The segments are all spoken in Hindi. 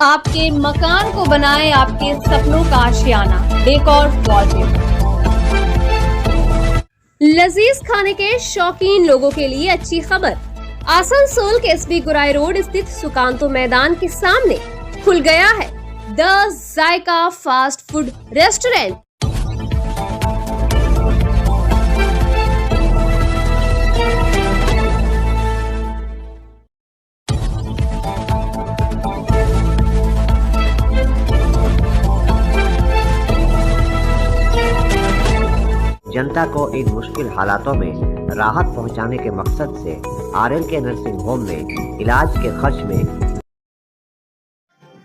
आपके मकान को बनाए आपके सपनों का आशियाना डेकोर वॉलपेपर। लजीज खाने के शौकीन लोगों के लिए अच्छी खबर। आसनसोल के एसबी गुराई रोड स्थित सुकांतो मैदान के सामने खुल गया है the Zaika fast food restaurant. जनता को इन मुश्किल हालातों में राहत पहुंचाने के मकसद से RLK नर्सिंग होम में इलाज के खर्च में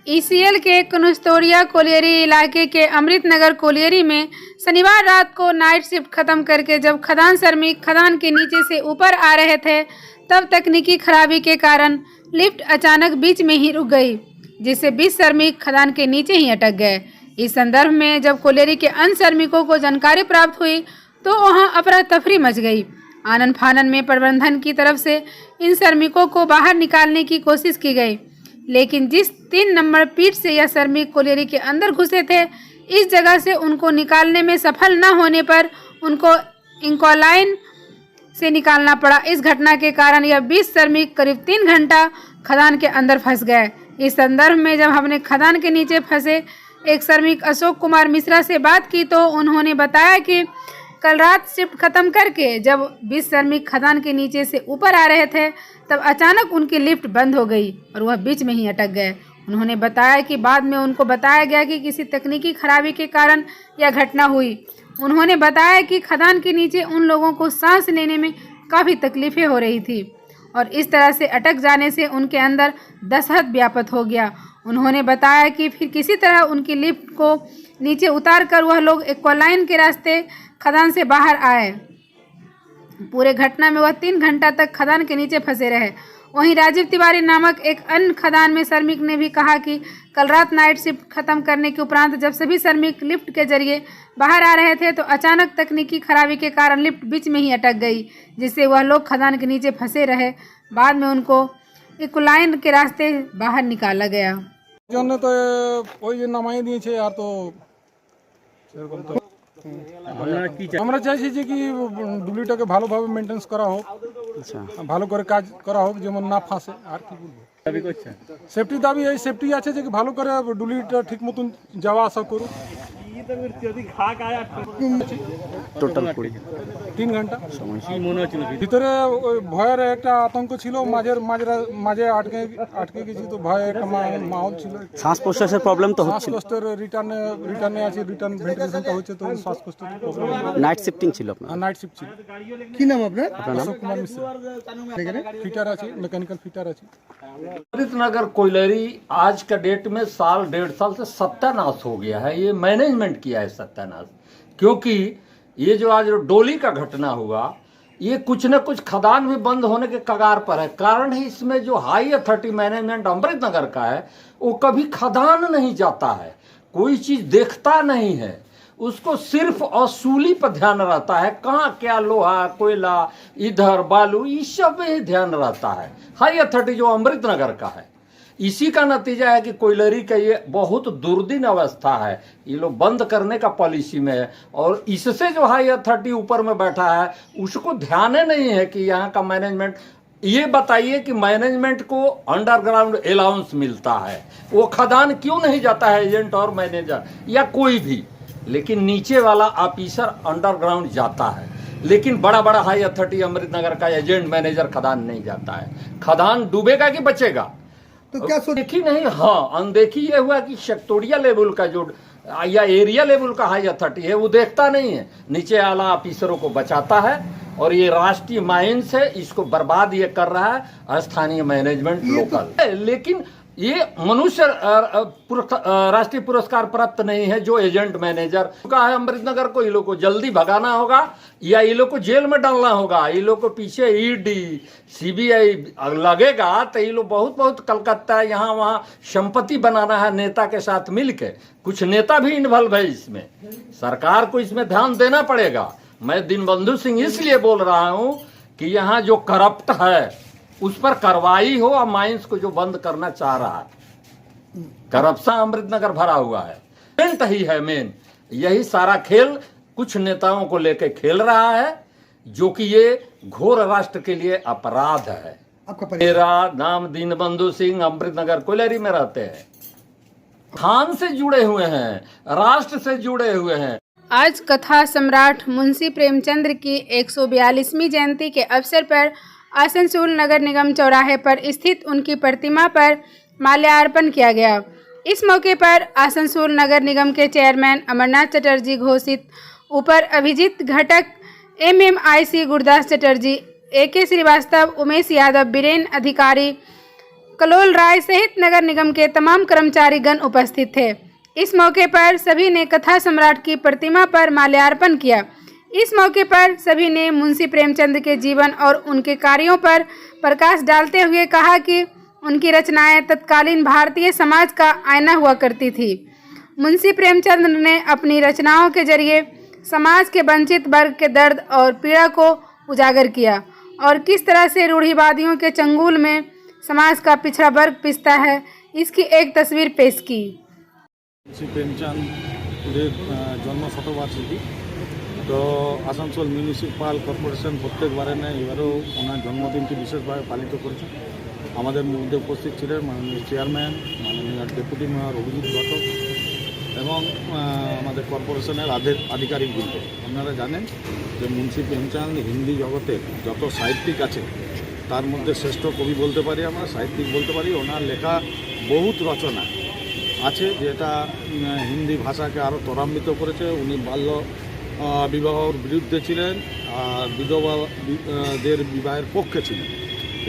ECL के कनुस्तोरिया कोलियरी इलाके के अमृत नगर कोलियरी में शनिवार रात को नाइट शिफ्ट खत्म करके जब खदान श्रमिक खदान के नीचे से ऊपर आ रहे थे, तब तकनीकी खराबी के कारण लिफ्ट अचानक बीच में ही रुक गई, जिससे 20 श्रमिक खदान के नीचे ही अटक गए। इस संदर्भ में जब कोलियरी के अन्य श्रमिकों को जानकारी प्राप्त हुई तो वहां अफरा तफरी मच गई। आनन फानन में प्रबंधन की तरफ से इन श्रमिकों को बाहर निकालने की कोशिश की गई, लेकिन जिस 3 नंबर पीठ से यह श्रमिक कोलियरी के अंदर घुसे थे, इस जगह से उनको निकालने में सफल न होने पर उनको इंक्लाइन से निकालना पड़ा। इस घटना के कारण यह 20 श्रमिक करीब 3 घंटा खदान के अंदर फंस गए। इस संदर्भ में जब हमने खदान के नीचे फंसे एक श्रमिक अशोक कुमार मिश्रा से बात की तो उन्होंने बताया कि कल रात शिफ्ट खत्म करके जब 20 श्रमिक खदान के नीचे से ऊपर आ रहे थे, तब अचानक उनकी लिफ्ट बंद हो गई और वह बीच में ही अटक गए। उन्होंने बताया कि बाद में उनको बताया गया कि किसी तकनीकी खराबी के कारण यह घटना हुई। उन्होंने बताया कि खदान के नीचे उन लोगों को सांस लेने में काफ़ी तकलीफें हो रही थी और इस तरह से अटक जाने से उनके अंदर दहशत व्याप्त हो गया। उन्होंने बताया कि फिर किसी तरह उनकी लिफ्ट को नीचे उतार कर वह लोग एक्वालाइन के रास्ते खदान से बाहर आए। पूरे घटना में वह 3 घंटा तक खदान के नीचे फंसे रहे। वहीं राजीव तिवारी नामक एक अन्य खदान में श्रमिक ने भी कहा कि कल रात नाइट शिफ्ट खत्म करने के उपरांत जब सभी श्रमिक लिफ्ट के जरिए बाहर आ रहे थे तो अचानक तकनीकी खराबी के कारण लिफ्ट बीच में ही अटक गई, जिससे वह लोग खदान के नीचे फंसे रहे। बाद में उनको इक्लाइन के रास्ते बाहर निकाला गया। জন্য তো ওই যে নামাই দিয়েছে আর তো সেরকম তো আমরা চাইছি যে কি ডুলিটাকে ভালোভাবে মেনটেন্স করা হোক, আচ্ছা ভালো করে কাজ করা হোক, যেমন না ফাঁসে। আর কি বলবো, দাবি করছেন সেফটি দাবি এই সেফটি আছে যে কি ভালো করে ডুলিটা ঠিক মতন যাওয়া আসা করুক। টোটাল 3 ঘন্টা সময় কি মনে হচ্ছিল ভিতরে ভয়ের একটা আতঙ্ক ছিল, মাঝে আটকে গেছি তো ভয়ে একটা মাহল ছিল। শ্বাস প্রশ্বাসের প্রবলেম তো হচ্ছে, শ্বাসকষ্টের রিটার্নে আছে, রিটার্ন ভেন্টিলেশনটা হচ্ছে তো শ্বাসকষ্টের প্রবলেম। নাইট শিফটিং ছিল আপনার? নাইট শিফট ছিল। কি নাম আপনার? अशोक कुमार मिश्रा, फिटर আছে, मैकेनिकल फिटर আছে। अमृत नगर कोयलरी आज का डेट में 1.5 साल से सत्यानाश हो गया है। ये मैनेजमेंट किया है सत्यानाश, क्योंकि ये जो आज डोली का घटना हुआ, ये कुछ न कुछ खदान भी बंद होने के कगार पर है। कारण है इसमें जो हाई अथॉरिटी मैनेजमेंट अमृत नगर का है, वो कभी खदान नहीं जाता है, कोई चीज देखता नहीं है, उसको सिर्फ असूली पर ध्यान रहता है। कहाँ क्या लोहा कोयला इधर बालू, इस सब में ही ध्यान रहता है। हाई अथॉरिटी जो अमृत नगर का है, इसी का नतीजा है कि कोयलरी का ये बहुत दुर्दिन अवस्था है। ये लोग बंद करने का पॉलिसी में है और इससे जो हाई अथॉरिटी ऊपर में बैठा है उसको ध्यान नहीं है कि यहाँ का मैनेजमेंट। ये बताइए कि मैनेजमेंट को अंडरग्राउंड अलाउंस मिलता है, वो खदान क्यों नहीं जाता है एजेंट और मैनेजर या कोई भी, लेकिन नीचे वाला ऑफिसर अंडरग्राउंड जाता है। लेकिन बड़ा बड़ा हाई अथॉरिटी अमृत नगर का एजेंट मैनेजर खदान नहीं जाता है। खदान डूबेगा कि बचेगा तो क्या देखी नहीं। हाँ, अनदेखी ये हुआ कि सेक्टोरिया लेवल का जो या एरिया लेवल का हाई अथॉरिटी है वो देखता नहीं है, नीचे वाला ऑफिसरों को बचाता है और ये राष्ट्रीय माइंस है, इसको बर्बाद ये कर रहा है स्थानीय मैनेजमेंट लोकल। लेकिन ये मनुष्य राष्ट्रीय पुरस्कार प्राप्त नहीं है जो एजेंट मैनेजर का है अमृत नगर को। ये लोग को जल्दी भगाना होगा या ये लोग को जेल में डालना होगा। ये लोग को पीछे ED CBI लगेगा तो ये लोग बहुत कलकत्ता यहाँ वहाँ संपत्ति बनाना है नेता के साथ मिलके। कुछ नेता भी इन्वॉल्व है इसमें, सरकार को इसमें ध्यान देना पड़ेगा। मैं दीनबंधु सिंह इसलिए बोल रहा हूँ कि यहाँ जो करप्ट है उस पर कार्रवाई हो और माइंस को जो बंद करना चाह रहा है करप्शन अमृतनगर भरा हुआ है, मेन ही है मेन। यही सारा खेल कुछ नेताओं को लेकर खेल रहा है, जो कि ये घोर राष्ट्र के लिए अपराध है। आपका परिचय? मेरा नाम दीनबंधु सिंह, अमृतनगर कोयलेरी में रहते हैं। खान से जुड़े हुए हैं, राष्ट्र से जुड़े हुए हैं। आज कथा सम्राट मुंशी प्रेमचंद की 142वीं जयंती के अवसर पर आसनसोल नगर निगम चौराहे पर स्थित उनकी प्रतिमा पर माल्यार्पण किया गया। इस मौके पर आसनसोल नगर निगम के चेयरमैन अमरनाथ चटर्जी घोषित उपर अभिजीत घटक, MMIC गुरदास चटर्जी, AK श्रीवास्तव, उमेश यादव, बीरेन अधिकारी, कलोल राय सहित नगर निगम के तमाम कर्मचारीगण उपस्थित थे। इस मौके पर सभी ने कथा सम्राट की प्रतिमा पर माल्यार्पण किया। इस मौके पर सभी ने मुंशी प्रेमचंद के जीवन और उनके कार्यों पर प्रकाश डालते हुए कहा कि उनकी रचनाएं तत्कालीन भारतीय समाज का आईना हुआ करती थी। मुंशी प्रेमचंद ने अपनी रचनाओं के जरिए समाज के वंचित वर्ग के दर्द और पीड़ा को उजागर किया और किस तरह से रूढ़िवादियों के चंगुल में समाज का पिछड़ा वर्ग पिसता है, इसकी एक तस्वीर पेश की। मुंशी प्रेमचंद जन्म शतबार्षिकी तो आसानसोल म्यूनिसिपल कॉर्पोरेशन प्रत्येक बारे ने एबारो ओनार जन्मदिनटी विशेषभावे पालित करेছে। আমাদের মধ্যে উপস্থিত ছিলেন মাননীয় চেয়ারম্যান, মাননীয় ডেপুটি মেয়র অভিজিৎ ঘটক এবং আমাদের কর্পোরেশনের আধিকারিকবৃন্দ। আপনারা জানেন যে মুন্সি প্রেমচাঁদ হিন্দি জগতে যত সাহিত্যিক আছে তার মধ্যে শ্রেষ্ঠ কবি বলতে পারি, আমরা সাহিত্যিক বলতে পারি। ওনার লেখা বহুত রচনা আছে যেটা হিন্দি ভাষাকে আরও ত্বরান্বিত করেছে। উনি বাল্য বিবাহের বিরুদ্ধে ছিলেন আর বিধবাদের বিবাহের পক্ষে ছিলেন।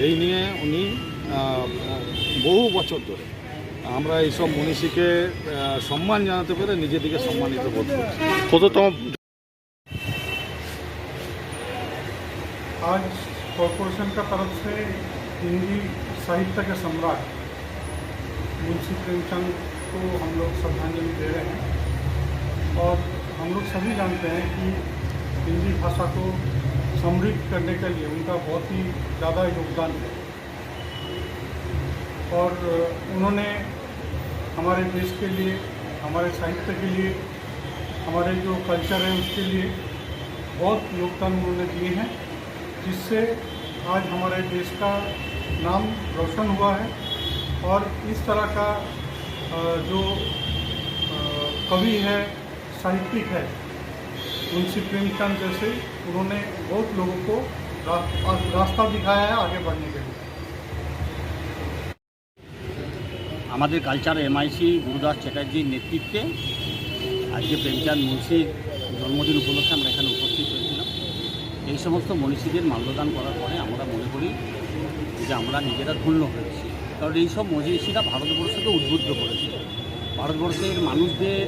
এই নিয়ে উনি বহু বছর ধরে আমরা এইসব মনীষীকে সম্মান জানাতে পেরে নিজেদিকে সম্মানিত বোধ করছি। কততম आज कॉरपोरेशन का तरफ से हिंदी साहित्य के सम्राट मुंशी प्रेमचंद को हम लोग श्रद्धांजलि दे रहे हैं। और हम लोग सभी जानते हैं कि हिंदी भाषा को समृद्ध करने के लिए उनका बहुत ही ज़्यादा योगदान है और उन्होंने हमारे देश के लिए, हमारे साहित्य के लिए, हमारे जो कल्चर है उसके लिए बहुत योगदान उन्होंने दिए हैं, जिससे आज हमारे देश का नाम रोशन हुआ है। और इस तरह का जो कवि है, साहित्यिक है मुंशी प्रेमचंद जैसे, उन्होंने बहुत लोगों को रास्ता दिखाया है आगे बढ़ने के लिए। আমাদের কালচার MIC গুরুদাস চ্যাটার্জির নেতৃত্বে আজকে প্রেমচাঁদ মুন্সির জন্মদিন উপলক্ষে আমরা এখানে উপস্থিত হয়েছিলাম। এই সমস্ত মনীষীদের মাল্যদান করার পরে আমরা মনে করি যে আমরা নিজেরা ধন্য হয়েছি, কারণ এইসব মনীষীরা ভারতবর্ষকে উদ্বুদ্ধ করেছে, ভারতবর্ষের মানুষদের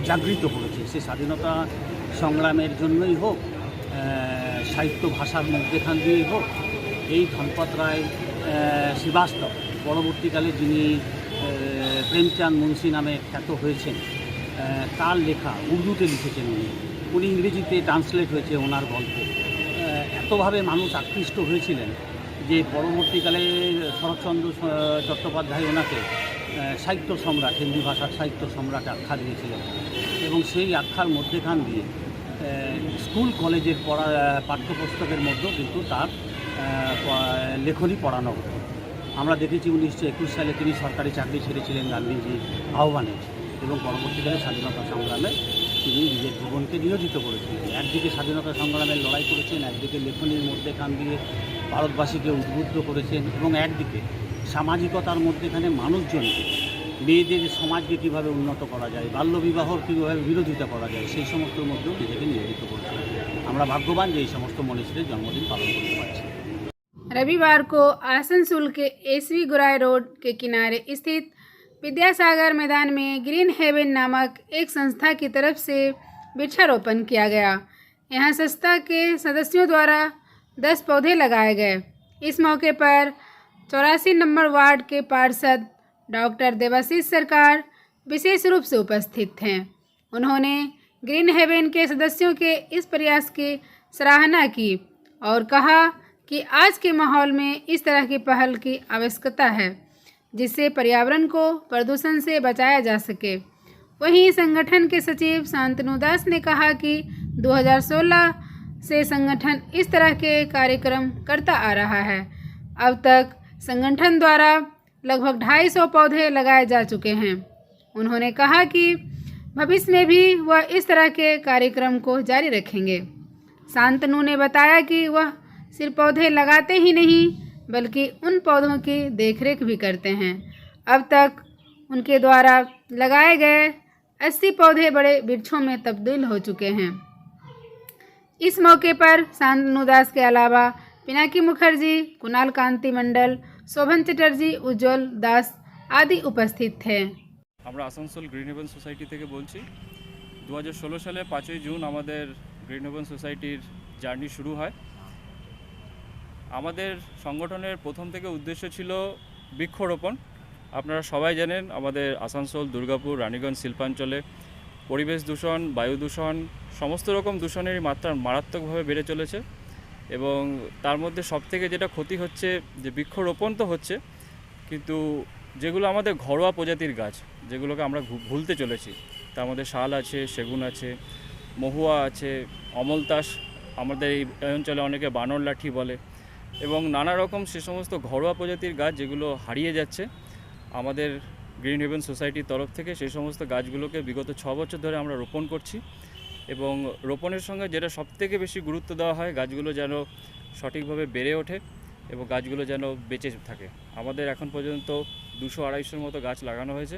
জাগৃত করেছে। সে স্বাধীনতা সংগ্রামের জন্যই হোক, সাহিত্য ভাষার মধ্যেখান দিয়েই হোক। এই ধনপত রায় শ্রীবাস্তব পরবর্তীকালে যিনি প্রেমচাঁদ মুন্সি নামে খ্যাত হয়েছেন, তার লেখা উর্দুতে লিখেছেন উনি ইংরেজিতে ট্রান্সলেট হয়েছে ওনার গল্প। এতভাবে মানুষ আকৃষ্ট হয়েছিলেন যে পরবর্তীকালে শরৎচন্দ্র চট্টোপাধ্যায় ওনাকে সাহিত্য সম্রাট, হিন্দি ভাষার সাহিত্য সম্রাট আখ্যা দিয়েছিলেন এবং সেই আখ্যার মধ্যেখান দিয়ে স্কুল কলেজের পাঠ্যপুস্তকের মধ্যেও কিন্তু তার লেখনী পড়ানো হতো। আমরা দেখেছি 1921 সালে তিনি সরকারি চাকরি ছেড়েছিলেন গান্ধীজির আহ্বানে এবং পরবর্তীকালে স্বাধীনতা সংগ্রামে তিনি নিজের জীবনকে নিয়োজিত করেছিলেন। একদিকে স্বাধীনতা সংগ্রামের লড়াই করেছেন, একদিকে লেখনীর মধ্যেখান দিয়ে ভারতবাসীকে উদ্বুদ্ধ করেছেন এবং একদিকে সামাজিকতার মধ্যেখানে মানুষজনকে, মেয়েদের সমাজকে কীভাবে উন্নত করা যায়, বাল্যবিবাহর কীভাবে বিরোধিতা করা যায়, সেই সমস্তর মধ্যেও নিজেকে নিয়োজিত করেছেন। আমরা ভাগ্যবান যে এই সমস্ত মনীষীদের জন্মদিন পালন করতে পারছি। रविवार को आसनसोल के एसवी गुराई रोड के किनारे स्थित विद्यासागर मैदान में ग्रीन हेवन नामक एक संस्था की तरफ से वृक्षारोपण किया गया। यहाँ संस्था के सदस्यों द्वारा 10 पौधे लगाए गए। इस मौके पर 84 नंबर वार्ड के पार्षद डॉक्टर देवाशीष सरकार विशेष रूप से उपस्थित थे। उन्होंने ग्रीन हेवन के सदस्यों के इस प्रयास की सराहना की और कहा कि आज के माहौल में इस तरह की पहल की आवश्यकता है। जिससे पर्यावरण को प्रदूषण से बचाया जा सके। वहीं संगठन के सचिव शांतनु दास ने कहा कि 2016 से संगठन इस तरह के कार्यक्रम करता आ रहा है। अब तक संगठन द्वारा लगभग 250 पौधे लगाए जा चुके हैं। उन्होंने कहा कि भविष्य में भी वह इस तरह के कार्यक्रम को जारी रखेंगे। शांतनु ने बताया कि वह सिर्फ पौधे लगाते ही नहीं बल्कि उन पौधों की देखरेख भी करते हैं। अब तक उनके द्वारा लगाए गए 80 पौधे बड़े वृक्षों में तब्दील हो चुके हैं। इस मौके पर शांतनु दास के अलावा पिनाकी मुखर्जी, कुणाल कांति मंडल, शोभन चटर्जी, उज्जवल दास आदि उपस्थित थे। আমরা আসানসোল গ্রিন হেভেন সোসাইটি থেকে বলছি। 2016 সালে 5ই জুন আমাদের গ্রিন হেভেন সোসাইটির জার্নি শুরু হয়। আমাদের সংগঠনের প্রথম থেকে উদ্দেশ্য ছিল বৃক্ষরোপণ। আপনারা সবাই জানেন আমাদের আসানসোল, দুর্গাপুর, রানীগঞ্জ শিল্পাঞ্চলে পরিবেশ দূষণ, বায়ু দূষণ, সমস্ত রকম দূষণের মাত্রা মারাত্মকভাবে বেড়ে চলেছে এবং তার মধ্যে সবথেকে যেটা ক্ষতি হচ্ছে যে বৃক্ষরোপণ তো হচ্ছে, কিন্তু যেগুলো আমাদের ঘরোয়া প্রজাতির গাছ যেগুলোকে আমরা ভুলতে চলেছি, তার মধ্যে শাল আছে, সেগুন আছে, মহুয়া আছে, অমলতাস, আমাদের এই অঞ্চলে অনেকে বানর লাঠি বলে, এবং নানা রকম সে সমস্ত ঘরোয়া প্রজাতির গাছ যেগুলো হারিয়ে যাচ্ছে। আমাদের গ্রিন হেভেন সোসাইটির তরফ থেকে সেই সমস্ত গাছগুলোকে বিগত 6 বছর ধরে আমরা রোপণ করছি এবং রোপণের সঙ্গে যেটা সবথেকে বেশি গুরুত্ব দেওয়া হয় গাছগুলো যেন সঠিকভাবে বেড়ে ওঠে এবং গাছগুলো যেন বেঁচে থাকে। আমাদের এখন পর্যন্ত 200-250 মতো গাছ লাগানো হয়েছে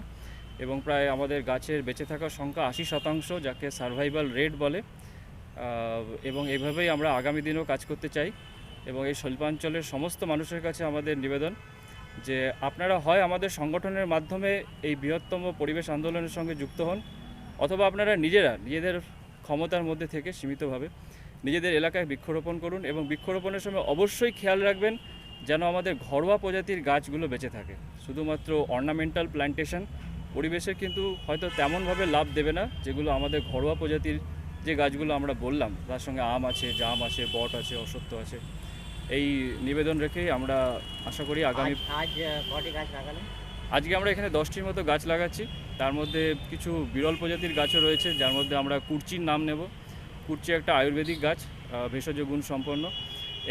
এবং প্রায় আমাদের গাছের বেঁচে থাকার সংখ্যা 80%, যাকে সার্ভাইভাল রেট বলে, এবং এইভাবেই আমরা আগামী দিনেও কাজ করতে চাই। এবং এই শিল্পাঞ্চলের সমস্ত মানুষের কাছে আমাদের নিবেদন যে আপনারা হয় আমাদের সংগঠনের মাধ্যমে এই বৃহত্তম পরিবেশ আন্দোলনের সঙ্গে যুক্ত হন, অথবা আপনারা নিজেদের ক্ষমতার মধ্যে থেকে সীমিতভাবে নিজেদের এলাকায় বৃক্ষরোপণ করুন এবং বৃক্ষরোপণের সময় অবশ্যই খেয়াল রাখবেন যেন আমাদের ঘরোয়া প্রজাতির গাছগুলো বেঁচে থাকে। শুধুমাত্র অর্নামেন্টাল প্ল্যান্টেশন পরিবেশের কিন্তু হয়তো তেমনভাবে লাভ দেবে না, যেগুলো আমাদের ঘরোয়া প্রজাতির যে গাছগুলো আমরা বললাম, তার সঙ্গে আম আছে, জাম আছে, বট আছে, অশ্বত্থ আছে। এই নিবেদন রেখেই আমরা আশা করি আগামী আজকে আমরা এখানে 10টির মতো গাছ লাগাচ্ছি। তার মধ্যে কিছু বিরল প্রজাতির গাছও রয়েছে, যার মধ্যে আমরা কুরচির নাম নেব। কুরচি একটা আয়ুর্বেদিক গাছ, ভেষজ গুণ সম্পন্ন।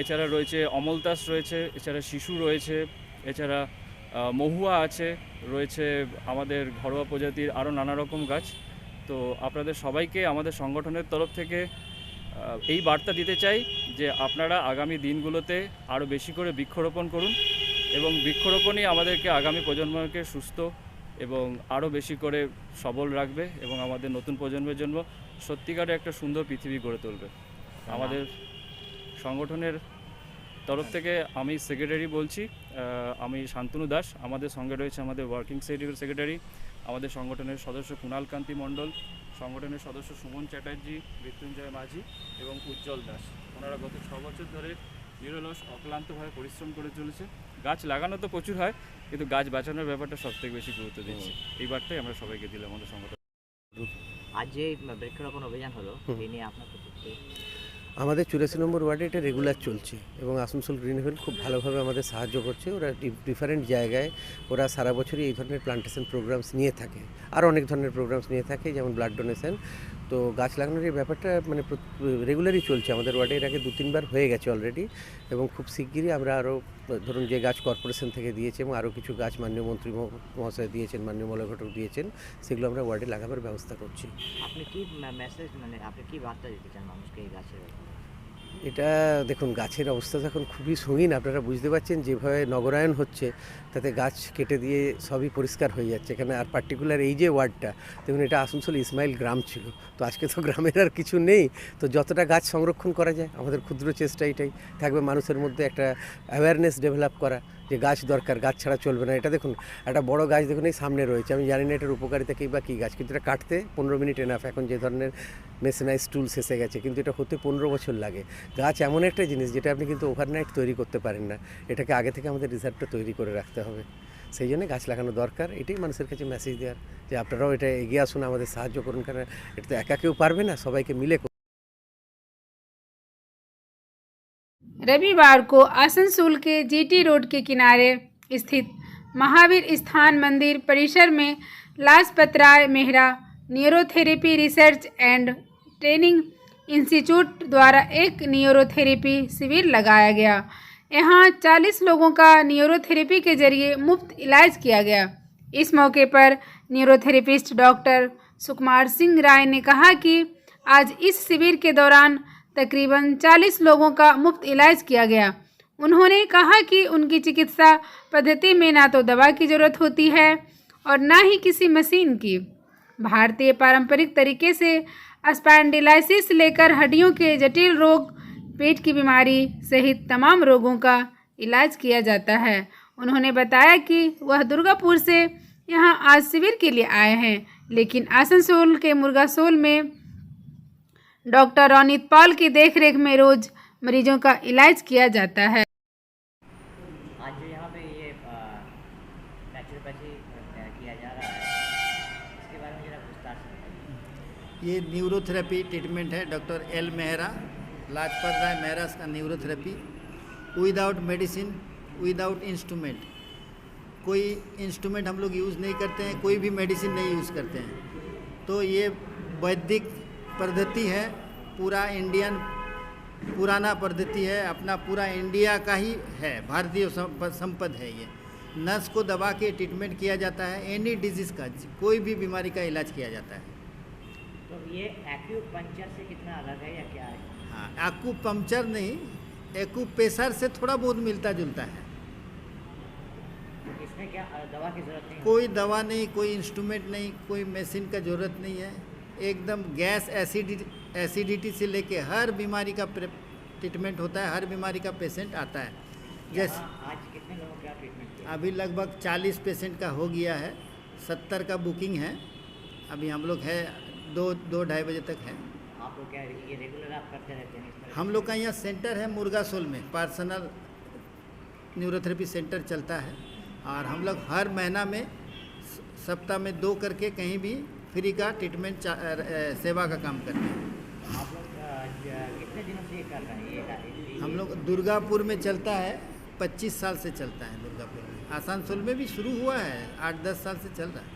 এছাড়া রয়েছে অমলতাস রয়েছে, এছাড়া শিশু রয়েছে, এছাড়া মহুয়া আছে, রয়েছে আমাদের ঘরোয়া প্রজাতির আরও নানা রকম গাছ। তো আপনাদের সবাইকে আমাদের সংগঠনের তরফ থেকে এই বার্তা দিতে চাই যে আপনারা আগামী দিনগুলোতে আরও বেশি করে বৃক্ষরোপণ করুন এবং বৃক্ষরোপণই আমাদেরকে আগামী প্রজন্মকে সুস্থ এবং আরও বেশি করে সবল রাখবে এবং আমাদের নতুন প্রজন্মের জন্য সত্যিকারের একটা সুন্দর পৃথিবী গড়ে তুলবে। আমাদের সংগঠনের তরফ থেকে আমি সেক্রেটারি বলছি, আমি শান্তনু দাস। আমাদের সঙ্গে রয়েছে আমাদের ওয়ার্কিং সেক্রেটারি, আমাদের সংগঠনের সদস্য কুণাল কান্তি মণ্ডল, সংগঠনের সদস্য সুমন চ্যাটার্জি, মৃত্যুঞ্জয় মাঝি এবং উজ্জ্বল দাস। ওনারা গত 6 বছর ধরে নিরলস অক্লান্তভাবে পরিশ্রম করে চলেছে। গাছ লাগানো তো প্রচুর হয়, কিন্তু গাছ বাঁচানোর ব্যাপারটা সবথেকে বেশি গুরুত্ব দিচ্ছি। এই বার্তাই আমরা সবাইকে দিলাম আমাদের সংগঠন। আজ যে বৃক্ষরোপণ অভিযান হলো এই নিয়ে আপনার প্রতিক্রিয়া? আমাদের 84 নম্বর ওয়ার্ডে এটা রেগুলার চলছে এবং আসানসোল গ্রিন হেভেন খুব ভালোভাবে আমাদের সাহায্য করছে। ওরা ডিফারেন্ট জায়গায় ওরা সারা বছরই এই ধরনের প্লান্টেশন প্রোগ্রামস নিয়ে থাকে, আর অনেক ধরনের প্রোগ্রামস নিয়ে থাকে, যেমন ব্লাড ডোনেশন। তো গাছ লাগানোর এই ব্যাপারটা মানে রেগুলারই চলছে আমাদের ওয়ার্ডে। এর আগে 2-3 বার হয়ে গেছে অলরেডি এবং খুব শিগগিরই আমরা আরও ধরুন যে গাছ কর্পোরেশন থেকে দিয়েছে এবং আরও কিছু গাছ মাননীয় মন্ত্রী মহাশয় দিয়েছেন, মাননীয় মলয় ঘটক দিয়েছেন, সেগুলো আমরা ওয়ার্ডে লাগাবার ব্যবস্থা করছি। আপনি কি মেসেজ আপনি কি বার্তা দিতে চান মানুষকে এই গাছের? এটা দেখুন, গাছের অবস্থা এখন খুবই সঙ্গীন। আপনারা বুঝতে পারছেন যেভাবে নগরায়ন হচ্ছে, তাতে গাছ কেটে দিয়ে সবই পরিষ্কার হয়ে যাচ্ছে এখানে। আর পার্টিকুলার এই যে ওয়ার্ডটা দেখুন, এটা আসানসোল ইসমাইল গ্রাম ছিল, তো আজকে তো গ্রামের আর কিছু নেই। তো যতটা গাছ সংরক্ষণ করা যায় আমাদের ক্ষুদ্র চেষ্টা এটাই থাকবে, মানুষের মধ্যে একটা অ্যাওয়ারনেস ডেভেলপ করা যে গাছ দরকার, গাছ ছাড়া চলবে না। এটা দেখুন একটা বড় গাছ দেখুন এই সামনে রয়েছে, আমি জানি না এটার উপকারিতা কী বা কী গাছ, কিন্তু এটা কাটতে 15 মিনিট এনাফ। এখন যে ধরনের মেশিনাইজ টুলস এসে গেছে, কিন্তু এটা হতে 15 বছর লাগে। গাছ এমন একটা জিনিস যেটা আপনি কিন্তু ওভারনাইট তৈরি করতে পারেন না, এটাকে আগে থেকে আমাদের রিসার্ভটা তৈরি করে রাখতে হবে। সেই জন্য গাছ লাগানো দরকার, এটাই মানুষের কাছে মেসেজ দেওয়ার যে আপনারাও এটা এগিয়ে আসুন, আমাদের সাহায্য করুন, কারণ এটা তো একা কেউ পারবে না, সবাইকে মিলে। रविवार को आसनसोल के जीटी रोड के किनारे स्थित महावीर स्थान मंदिर परिसर में Lajpat Rai Mehra neurotherapy research and training institute द्वारा एक न्यूरोथेरेपी शिविर लगाया गया। यहाँ 40 लोगों का न्यूरोथेरेपी के जरिए मुफ्त इलाज किया गया। इस मौके पर न्यूरोथेरेपिस्ट डॉक्टर सुकुमार सिंह राय ने कहा कि आज इस शिविर के दौरान तकरीबन 40 लोगों का मुफ्त इलाज किया गया। उन्होंने कहा कि उनकी चिकित्सा पद्धति में ना तो दवा की ज़रूरत होती है और ना ही किसी मशीन की। भारतीय पारंपरिक तरीके से स्पैंडिलाइसिस लेकर हड्डियों के जटिल रोग, पेट की बीमारी सहित तमाम रोगों का इलाज किया जाता है। उन्होंने बताया कि वह दुर्गापुर से यहाँ आज शिविर के लिए आए हैं, लेकिन आसनसोल के मुर्गासोल में डॉक्टर रोनित पॉल की देखरेख में रोज मरीजों का इलाज किया जाता है। आज जो यहाँ पे ये नेचुरोपैथी किया जा रहा है, इसके बारे में जरा विस्तार से बताइए। ये न्यूरोथेरेपी ट्रीटमेंट है डॉक्टर एल मेहरा, लाजपत राय मेहरा का neurotherapy, without medicine, without instrument. कोई इंस्ट्रूमेंट हम लोग यूज़ नहीं करते हैं, कोई भी मेडिसिन नहीं यूज़ करते हैं। तो ये वैदिक पद्धति है, पूरा इंडियन पुराना पद्धति है, अपना पूरा इंडिया का ही है, भारतीय संपद है। ये नस को दबा के ट्रीटमेंट किया जाता है, एनी डिजीज़ का, कोई भी बीमारी का इलाज किया जाता है। तो ये एक्यूपंक्चर से कितना अलग है या क्या है? हाँ, एक्यूपंक्चर नहीं, एक्यूप्रेशर से थोड़ा बहुत मिलता जुलता है। इसमें क्या दवा की ज़रूरत नहीं? कोई दवा नहीं, कोई इंस्ट्रूमेंट नहीं, कोई मशीन का ज़रूरत नहीं है। एकदम गैस एसिडिटी से लेके हर बीमारी का ट्रीटमेंट होता है, हर बीमारी का पेशेंट आता है। जैसे आज कितने लोगों का ट्रीटमेंट किया? अभी लगभग 40 पेशेंट का हो गया है, 70 का बुकिंग है। अभी हम लोग है 2-2-2:30 बजे तक है। आप लोग क्या ये रेगुलर आप करते रहते हैं इस तरह? हम लोग का यहाँ सेंटर है मुर्गासोल में, पर्सनल न्यूरोथेरेपी सेंटर चलता है, और हम लोग हर महीना में सप्ताह में 2 करके कहीं भी फ्री का ट्रीटमेंट सेवा का काम करते हैं। आप लोग कितने दिनों से ये कर रहे हैं? ये हम लोग दुर्गापुर में चलता है, 25 साल से चलता है दुर्गापुर में। आसनसोल में भी शुरू हुआ है, 8-10 साल से चल रहा है।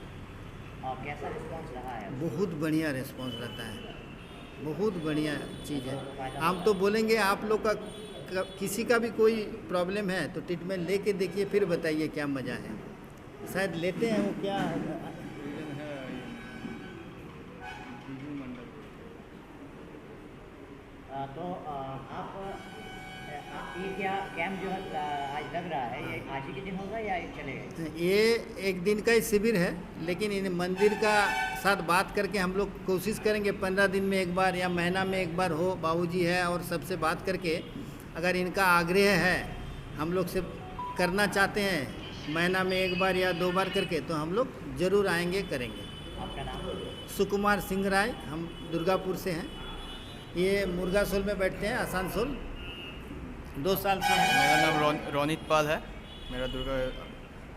और कैसा रिस्पॉन्स रहा है? बहुत बढ़िया रिस्पॉन्स रहता है, बहुत बढ़िया चीज़ है। हम तो बोलेंगे आप लोग का किसी का भी कोई प्रॉब्लम है तो ट्रीटमेंट लेके देखिए, फिर बताइए क्या मज़ा है। शायद लेते हैं वो क्या तो आप ये क्या कैंप जो है आज लग रहा है, ये आज ही के दिन होगा या चलेगा? ये एक दिन का ही शिविर है, लेकिन इन मंदिर का साथ बात करके हम लोग कोशिश करेंगे 15 दिन में एक बार या महीना में एक बार हो। बाबूजी है और सबसे बात करके, अगर इनका आग्रह है, हम लोग से करना चाहते हैं महीना में एक बार या 2 बार करके, तो हम लोग ज़रूर आएंगे, करेंगे। आपका नाम? सुकुमार सिंह राय, हम दुर्गापुर से हैं। ये मुर्गासोल में बैठते हैं, आसनसोल 2 साल से है। मेरा नाम रोनित पाल है, मेरा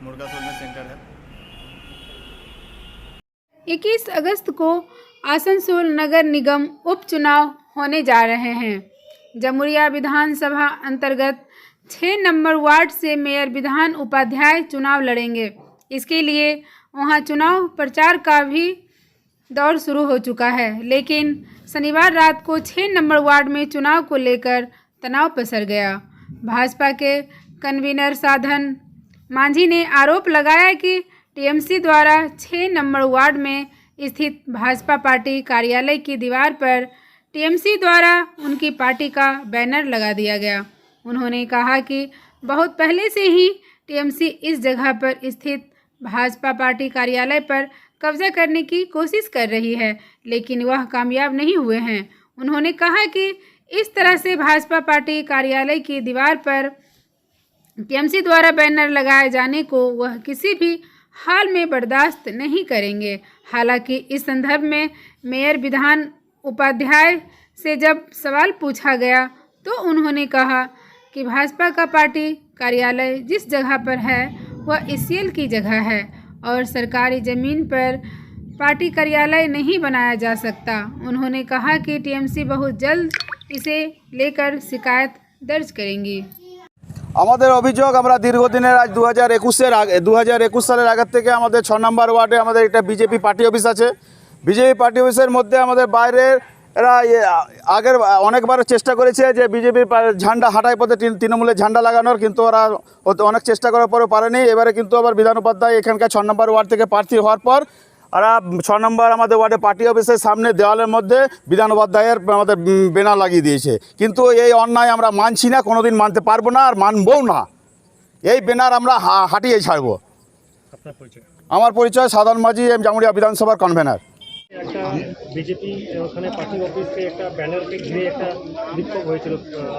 मुर्गासोल में सेंटर है। 21 अगस्त को आसनसोल नगर निगम उपचुनाव होने जा रहे हैं। जमुरिया विधानसभा अंतर्गत 6 नंबर वार्ड से मेयर विधान उपाध्याय चुनाव लड़ेंगे। इसके लिए वहां चुनाव प्रचार का भी दौर शुरू हो चुका है, लेकिन शनिवार रात को 6 नंबर वार्ड में चुनाव को लेकर तनाव पसर गया। भाजपा के कन्वीनर साधन मांझी ने आरोप लगाया कि टीएमसी द्वारा 6 नंबर वार्ड में स्थित भाजपा पार्टी कार्यालय की दीवार पर टीएमसी द्वारा उनकी पार्टी का बैनर लगा दिया गया। उन्होंने कहा कि बहुत पहले से ही टीएमसी इस जगह पर स्थित भाजपा पार्टी कार्यालय पर कब्जा करने की कोशिश कर रही है, लेकिन वह कामयाब नहीं हुए हैं। उन्होंने कहा कि इस तरह से भाजपा पार्टी कार्यालय की दीवार पर टीएमसी द्वारा बैनर लगाए जाने को वह किसी भी हाल में बर्दाश्त नहीं करेंगे। हालांकि इस संदर्भ में मेयर विधान उपाध्याय से जब सवाल पूछा गया तो उन्होंने कहा कि भाजपा का पार्टी कार्यालय जिस जगह पर है वह ईसीएल की जगह है और सरकारी ज़मीन पर पार्टी कार्यालय नहीं बनाया जा सकता। उन्होंने कहा कि टीएमसी बहुत जल्द इसे लेकर शिकायत दर्ज करेंगी। আমাদের অভিযোগ, আমরা দীর্ঘদিনের আজ 2021 সালের আগের থেকে আমাদের 6 নম্বর ওয়ার্ডে আমাদের একটা বিজেপি পার্টি অফিস আছে। বিজেপি পার্টি অফিসের মধ্যে আমাদের বাইরের এরা আগের অনেকবার চেষ্টা করেছে যে বিজেপির ঝান্ডা হাঁটাই পথে তৃণমূলের ঝান্ডা লাগানোর, কিন্তু ওরা অনেক চেষ্টা করার পরেও পারেনি। এবারে কিন্তু আবার বিধান উপাধ্যায় এখানকার 6 নম্বর ওয়ার্ড থেকে প্রার্থী হওয়ার পর ওরা 6 নম্বর আমাদের ওয়ার্ডে পার্টি অফিসের সামনে দেওয়ালের মধ্যে বিধান উপাধ্যায়ের আমাদের ব্যানার লাগিয়ে দিয়েছে। কিন্তু এই অন্যায় আমরা মানছি না, কোনোদিন মানতে পারবো না আর মানবও না। এই ব্যানার আমরা হাঁটিয়ে ছাড়বো। আমার পরিচয় সাধারণ মাঝি, জামুরিয়া বিধানসভার কনভেনার। একটা বিজেপি ওখানে পার্টি অফিসে একটা ব্যানারকে ঘিরে একটা বিক্ষোভ হয়েছিল,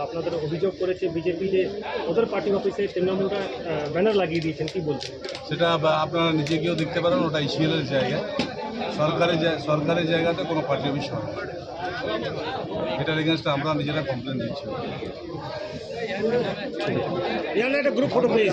আপনাদের অভিযোগ করেছে বিজেপি যে ওদের পার্টি অফিসে তৃণমূলরা ব্যানার লাগিয়ে দিয়েছেন, কি বলছেন? সেটা আপনারা নিজে গিয়েও দেখতে পারেন, ওটা ইসিএলের জায়গা, সরকারি জায়গাতে কোনো পার্টি অফিস হয় না। এটার এগেনস্টে আমরা নিজেরা কমপ্লেন দিচ্ছি। একটা গ্রুপ ফটো প্লিজ।